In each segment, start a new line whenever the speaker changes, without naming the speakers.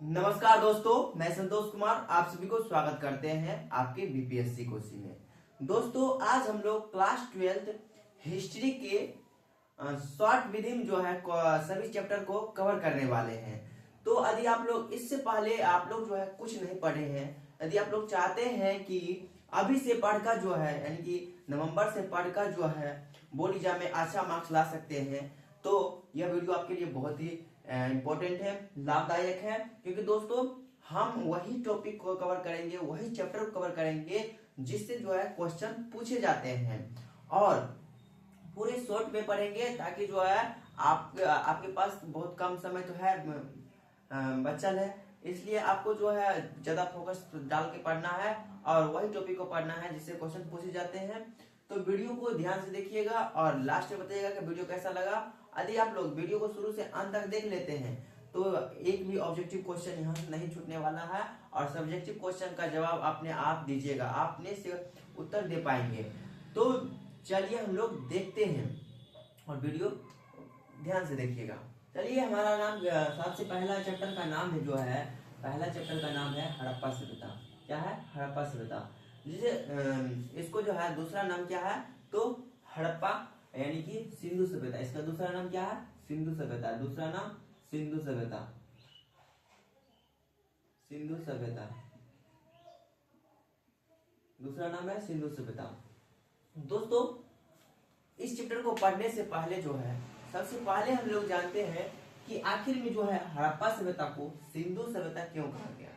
नमस्कार दोस्तों, मैं संतोष कुमार आप सभी को स्वागत करते हैं आपके बीपीएससी कोचिंग में। दोस्तों आज हम लोग क्लास 12th हिस्ट्री के शॉर्ट विदिन जो है सभी चैप्टर को कवर करने वाले हैं। तो यदि आप लोग इससे पहले आप लोग जो है कुछ नहीं पढ़े हैं, यदि आप लोग चाहते हैं कि अभी से पढ़कर जो है यानी कि नवंबर से पढ़कर जो है बोर्ड एग्जाम में अच्छा मार्क्स ला सकते हैं, तो यह वीडियो आपके लिए बहुत ही इम्पोर्टेंट है, लाभदायक है। क्योंकि दोस्तों हम वही टॉपिक को कवर करेंगे, वही चैप्टर को कवर करेंगे जिससे जो है क्वेश्चन पूछे जाते हैं और पूरे शॉर्ट में पढ़ेंगे, ताकि जो है आपके पास बहुत कम समय तो है बचल है, इसलिए आपको जो है ज्यादा फोकस डाल के पढ़ना है और वही टॉपिक को पढ़ना है जिससे क्वेश्चन पूछे जाते हैं। तो वीडियो को ध्यान से देखिएगा और लास्ट में बताइएगा कि वीडियो कैसा लगा। यदि आप लोग वीडियो को शुरू से अंत तक देख लेते हैं तो एक भी ऑब्जेक्टिव क्वेश्चन यहाँ से नहीं छूटने वाला है और सब्जेक्टिव क्वेश्चन का जवाब अपने आप दीजिएगा, अपने से उत्तर दे पाएंगे। तो चलिए हम लोग देखते हैं और वीडियो ध्यान से देखिएगा। चलिए हमारा नाम सबसे पहला चैप्टर का नाम है जो है, पहला चैप्टर का नाम है हड़प्पा सभ्यता। क्या है? हड़प्पा सभ्यता। जिसे इसको जो है दूसरा नाम क्या है तो हड़प्पा यानी कि सिंधु सभ्यता। इसका दूसरा नाम क्या है? सिंधु सभ्यता। दूसरा नाम सिंधु सभ्यता। सिंधु सभ्यता दूसरा नाम है सिंधु सभ्यता। दोस्तों इस चैप्टर को पढ़ने से पहले जो है सबसे पहले हम लोग जानते हैं कि आखिर में जो है हड़प्पा सभ्यता को सिंधु सभ्यता क्यों कहा गया।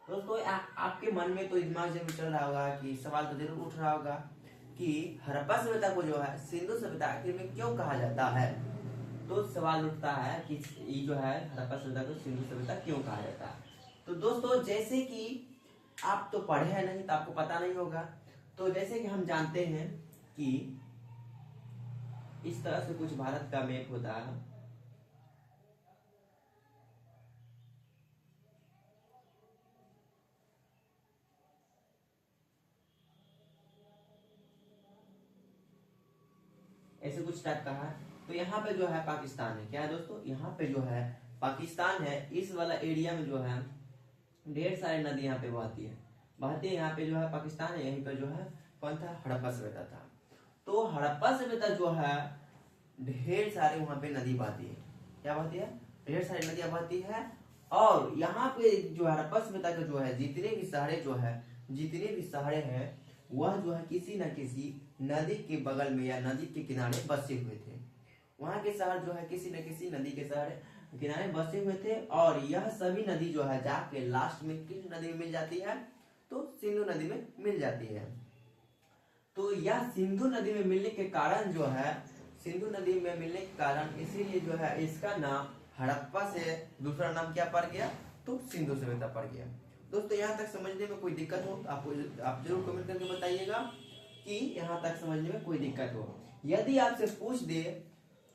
दोस्तों आपके मन में तो दिमाग जरूर चल रहा होगा कि सवाल तो जरूर उठ रहा होगा कि हड़प्पा सभ्यता को जो है सिंधु सभ्यता आखिर में क्यों कहा जाता है। तो सवाल उठता है कि ये जो है हड़प्पा सभ्यता को सिंधु सभ्यता क्यों कहा जाता है। तो दोस्तों जैसे कि आप तो पढ़े हैं नहीं तो आपको पता नहीं होगा। तो जैसे कि हम जानते हैं कि इस तरह से कुछ भारत का मैप होता है। ऐसे कुछ टाइप का है। तो यहाँ पे जो है पाकिस्तान है। क्या है दोस्तों? यहाँ पे जो है पाकिस्तान है। इस वाला एरिया में जो है ढेर सारी नदी यहाँ पे बहती है यहाँ पे जो है पाकिस्तान है। यहीं पे जो है कौन था? हड़प्पा सभ्यता था। तो हड़प्पा सभ्यता जो है ढेर सारे वहां पे नदी बहती है। क्या बहती है? ढेर सारी नदियां बहती है। और यहाँ पे जो हड़प्पा सभ्यता के जो है जितने भी शहरे हैं वह जो है किसी न किसी नदी के बगल में या नदी के किनारे बसे हुए थे। वहां के शहर जो है किसी न किसी नदी के किनारे बसे हुए थे और यह सभी नदी जो है जाके लास्ट में किस नदी में मिल जाती है तो सिंधु नदी में मिल जाती है। तो यह सिंधु नदी में मिलने के कारण जो है इसीलिए जो है इसका नाम हड़प्पा से दूसरा नाम क्या पड़ गया तो सिंधु सभ्यता पड़ गया। दोस्तों यहाँ तक समझने में कोई दिक्कत हो आप जरूर कमेंट करके बताइएगा कि यहाँ तक समझने में कोई दिक्कत हो। यदि आपसे पूछ दे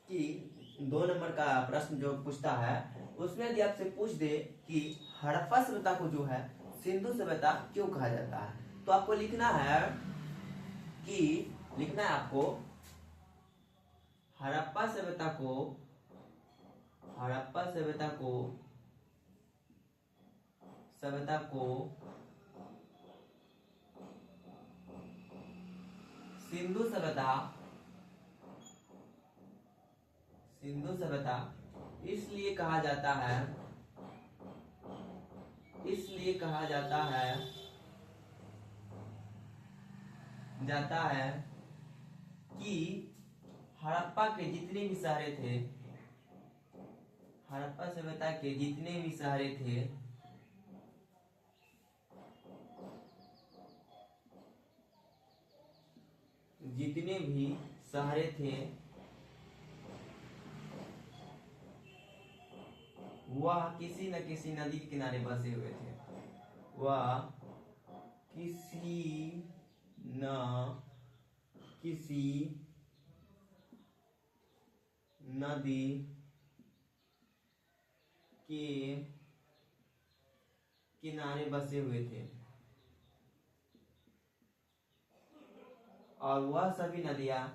कि 2 नंबर का प्रश्न जो पूछता है उसमें यदि आपसे पूछ दे कि हड़प्पा सभ्यता को जो है सिंधु सभ्यता क्यों कहा जाता है, तो आपको लिखना है आपको हड़प्पा सभ्यता को सिंधु सभ्यता इसलिए कहा जाता है कि हड़प्पा के जितने भी शहरे थे, हड़प्पा सभ्यता के जितने भी शहरे थे वह किसी न किसी नदी के किनारे बसे हुए थे। वह किसी न किसी नदी के किनारे बसे हुए थे और वह सभी नदियां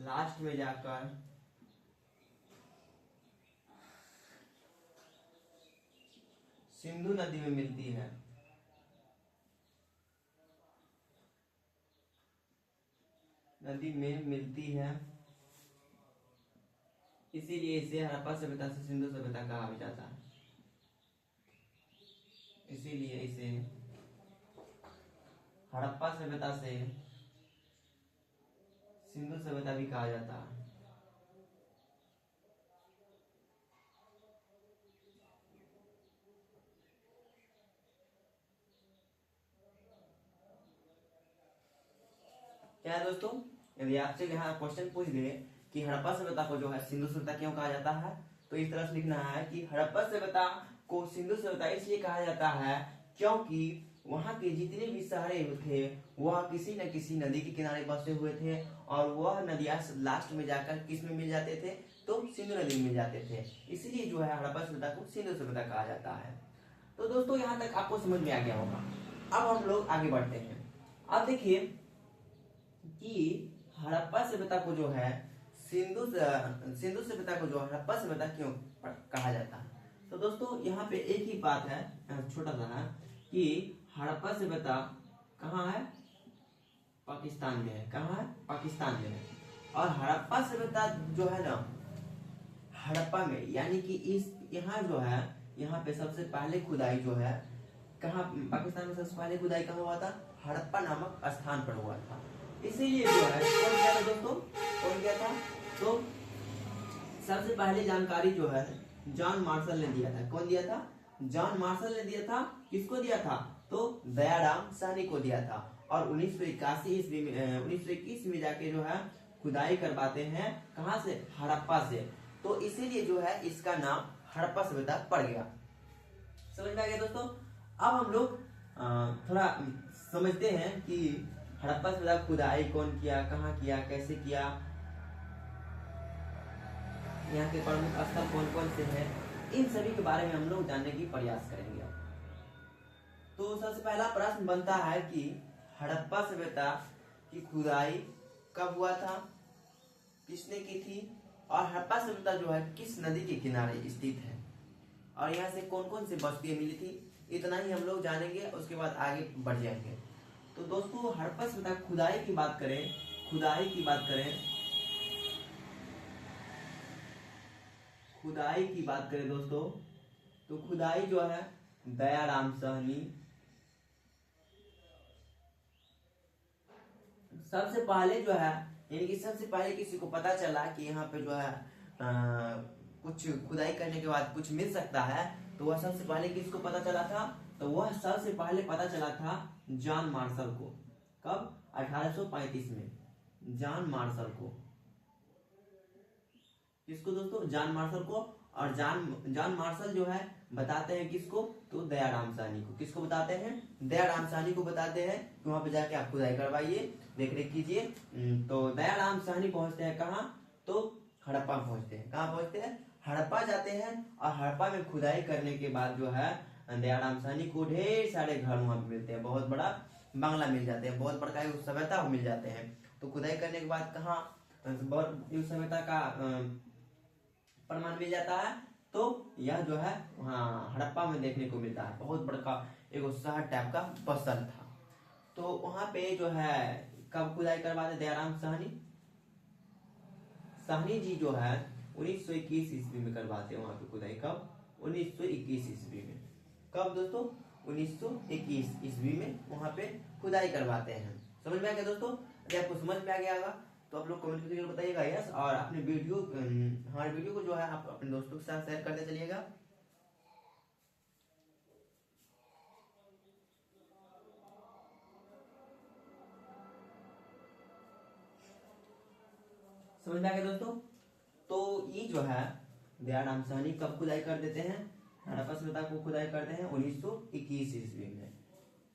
लास्ट में जाकर सिंधु नदी में मिलती है। नदी में मिलती है, इसीलिए इसे हड़प्पा सभ्यता से सिंधु सभ्यता कहा भी जाता है। इसीलिए इसे हड़प्पा सभ्यता से सिंधु सभ्यता भी कहा जाता है। क्या है दोस्तों, यदि आपसे यहाँ क्वेश्चन पूछ दे कि हड़प्पा सभ्यता को जो है सिंधु सभ्यता क्यों कहा जाता है, तो इस तरह से लिखना है कि हड़प्पा सभ्यता को सिंधु सभ्यता इसलिए कहा जाता है क्योंकि वहाँ के जितने भी शहरे थे वह किसी न किसी नदी के किनारे बसे हुए थे, और वह नदियाँ लास्ट में जाकर किस में मिल जाते थे, तो सिंधु नदी में मिल जाते थे। इसीलिए जो है हड़प्पा सभ्यता को सिंधु सभ्यता कहा जाता है। तो दोस्तों यहाँ तक आपको समझ में आ गया होगा। अब हम लोग आगे बढ़ते हैं। अब देखिए कि हड़प्पा सभ्यता को जो है सिंधु सभ्यता को जो हड़प्पा सभ्यता क्यों कहा जाता है, तो दोस्तों यहाँ पे एक ही बात है, छोटा सा है कि हड़प्पा सभ्यता कहाँ है, पाकिस्तान में है। कहाँ है, पाकिस्तान में है। और हड़प्पा सभ्यता जो है ना हड़प्पा में, यानी कि इस यहाँ जो है यहाँ पे सबसे पहले खुदाई जो है कहाँ, पाकिस्तान में सबसे पहले खुदाई कहाँ हुआ था, हड़प्पा नामक स्थान पर हुआ था। इसीलिए जो है कौन किया था दोस्तों, कौन किया था, तो सबसे पहले जानकारी जो है जॉन मार्शल ने दिया था। कौन दिया था, जॉन मार्शल ने दिया था। किसको दिया था, तो दयाराम साहनी को दिया था। और 1981 ईस्वी में 1921 में जाके जो है खुदाई करवाते हैं, कहाँ से, हड़प्पा से। तो इसीलिए जो है इसका नाम हड़प्पा सभ्यता पड़ गया। समझ में आ गया दोस्तों। अब हम लोग थोड़ा समझते हैं कि हड़प्पा सभ्यता खुदाई कौन किया, कहाँ किया, कैसे किया, यहाँ के प्रमुख स्थल कौन कौन से हैं, इन सभी के बारे में हम लोग जानने की प्रयास करेंगे। तो सबसे पहला प्रश्न बनता है कि हड़प्पा सभ्यता की खुदाई कब हुआ था, किसने की थी, और हड़प्पा सभ्यता जो है किस नदी के किनारे स्थित है, और यहाँ से कौन कौन सी बस्तियां मिली थी। इतना ही हम लोग जानेंगे, उसके बाद आगे बढ़ जाएंगे। तो दोस्तों हड़प्पा सभ्यता खुदाई की बात करें, खुदाई की बात करें दोस्तों, तो खुदाई जो है दयाराम साहनी, सबसे पहले जो है, यानी कि सबसे पहले किसी को पता चला कि यहाँ पे जो है कुछ खुदाई करने के बाद कुछ मिल सकता है, तो वह सबसे पहले किसको पता चला था, तो वह सबसे पहले पता चला था जॉन मार्शल को। कब, 1835 में। जॉन मार्शल को, किसको दोस्तों, जॉन मार्शल को। और जॉन मार्शल जो है बताते हैं किसको, तो दयाराम साहनी को। किसको बताते हैं, दयाराम साहनी को बताते हैं कि वहां पे जाके आप खुदाई करवाइए, देख रेख कीजिए। तो दयाराम साहनी पहुंचते हैं कहाँ, तो हड़प्पा पहुंचते हैं। कहाँ पहुंचते हैं, हड़प्पा जाते हैं। और हड़प्पा में खुदाई करने के बाद जो है दयाराम साहनी को ढेर सारे घर वहां पे मिलते हैं, बहुत बड़ा बंगला मिल जाते हैं, बहुत बड़ा सभ्यता मिल जाते हैं। तो खुदाई करने के बाद कहाँ बहुत सभ्यता का प्रमाण मिल जाता है, तो यह जो है वहाँ हड़प्पा में देखने को मिलता है। बहुत बड़ा एक शहर टाइप का बसल था। तो वहां पे जो है कब खुदाई करवाते, दयाराम साहनी जी जो है 1921 ईस्वी में करवाते हैं वहां पे खुदाई। कब, 1921 ईस्वी में। कब दोस्तों, 1921 ईस्वी में वहां पे खुदाई करवाते हैं। समझ में आ गया दोस्तों। यदि आपको समझ में आ गया होगा तो आप लोग कमेंट करके बताइएगा यस, और अपने हमारे वीडियो को जो है आप अपने दोस्तों के साथ शेयर करते चलिएगा। समझ में आ गया दोस्तों। तो ये जो है दयाराम साहनी कब खुदाई कर देते हैं, हड़प्पा सभ्यता को खुदाई करते हैं 1921 ईस्वी में।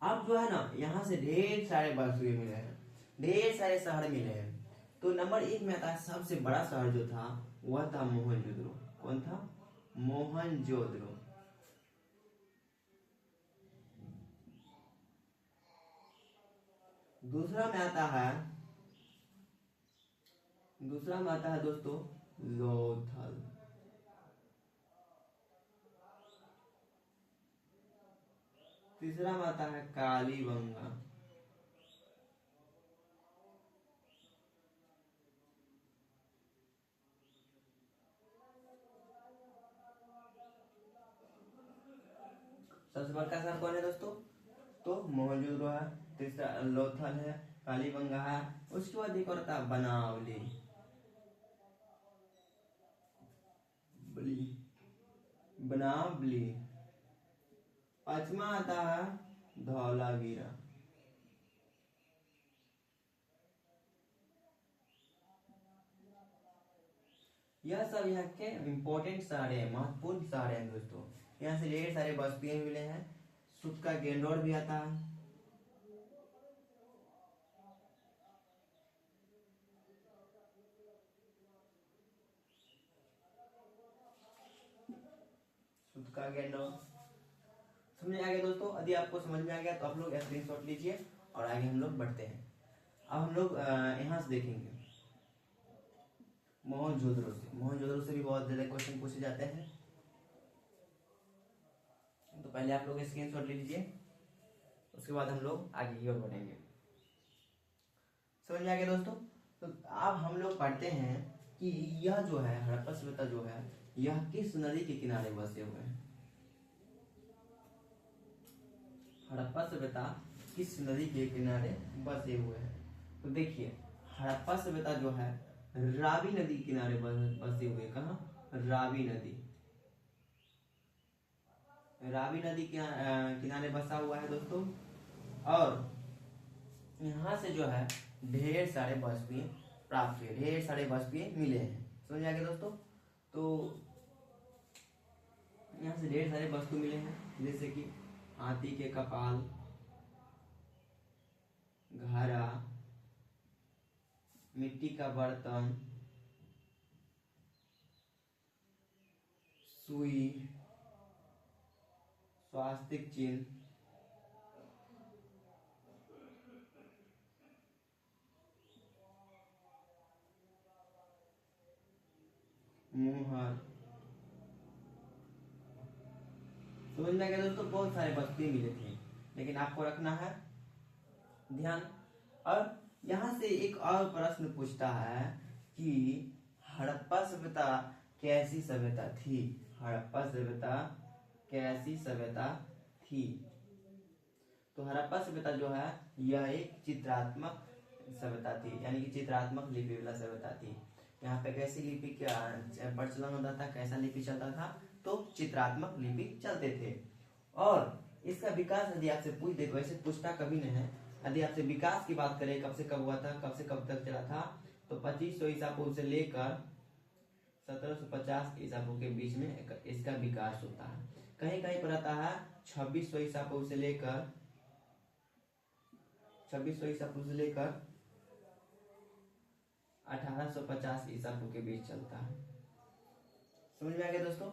अब जो है ना यहाँ से ढेर सारे बस्तियां मिले हैं, ढेर सारे शहर मिले हैं। तो नंबर 1 में आता है सबसे बड़ा शहर जो था वह था मोहनजोदड़ो। कौन था, मोहनजोदड़ो। दूसरा में आता है दूसरा में आता है दोस्तों लोथल। तीसरा में आता है कालीबंगा। सबसे बड़का शहर कौन है दोस्तों? तो मोहनजोदड़ो है, तीसरा लोथल है, कालीबंगा है, उसके बाद एक और आता है बनावली, बनावली। पांचवा आता है धौलावीरा। यह सब यहाँ के इम्पोर्टेंट शहर है, महत्वपूर्ण शहर है दोस्तों। यहाँ से ढेर सारे बस्तियां मिले हैं। सुत का गेंडोर भी आता है। सुत का गेंडोर समझ में आ गया दोस्तों? यदि आपको समझ में आ गया तो आप लोग स्क्रीनशॉट लीजिए और आगे हम लोग बढ़ते हैं। अब हम लोग यहाँ से देखेंगे मोहनजोदड़ो से। मोहनजोदड़ो से भी बहुत ज्यादा क्वेश्चन पूछे जाते हैं, तो पहले आप लोग स्क्रीनशॉट ले लीजिए, उसके बाद हम लोग आगे की ओर बढ़ेंगे। समझ में आ गया दोस्तों? तो अब हम लोग पढ़ते हैं कि यह जो है हड़प्पा सभ्यता जो है यह किस नदी के किनारे बसे हुए हैं। हड़प्पा सभ्यता किस नदी के किनारे बसे हुए हैं? तो देखिए हड़प्पा सभ्यता जो है रावी नदी किनारे बसे हुए। कहाँ? रावी नदी, रावी नदी के किनारे बसा हुआ है दोस्तों। और यहाँ से जो है ढेर सारे बस्तियां प्राप्त हुए, ढेर सारे बस्तियां मिले हैं। समझ आ गया दोस्तों? तो यहाँ से ढेर सारे वस्तु मिले हैं, जैसे कि हाथी के कपाल, घड़ा, मिट्टी का बर्तन, सुई, स्वास्तिक चिन्ह, मुहर। समझ में आ गया दोस्तों? बहुत सारे वस्तुएं मिले थे, लेकिन आपको रखना है ध्यान। और यहाँ से एक और प्रश्न पूछता है कि हड़प्पा सभ्यता कैसी सभ्यता थी? हड़प्पा सभ्यता कैसी सभ्यता थी? तो हड़प्पा सभ्यता जो है यह एक चित्रात्मक सभ्यता थी, यानी कि चित्रात्मक लिपि वाला सभ्यता थी। यहाँ पे कैसी लिपि क्या प्रचलन होता था, कैसा लिपि चलता था? तो चित्रात्मक लिपि चलते थे। और इसका विकास यदि आपसे पूछ दे तो ऐसे पूछता कभी नहीं है। यदि आपसे विकास की बात करें कब से कब हुआ था, कब से कब तक चला था, तो 2500 ईसा पूर्व से लेकर 1750 ईसा पूर्व के बीच में इसका विकास होता है। कहीं कहीं पर आता है 2600 ईसा पूर्व से लेकर 1850 ईसा पूर्व के बीच चलता है। समझ में आ गया दोस्तों?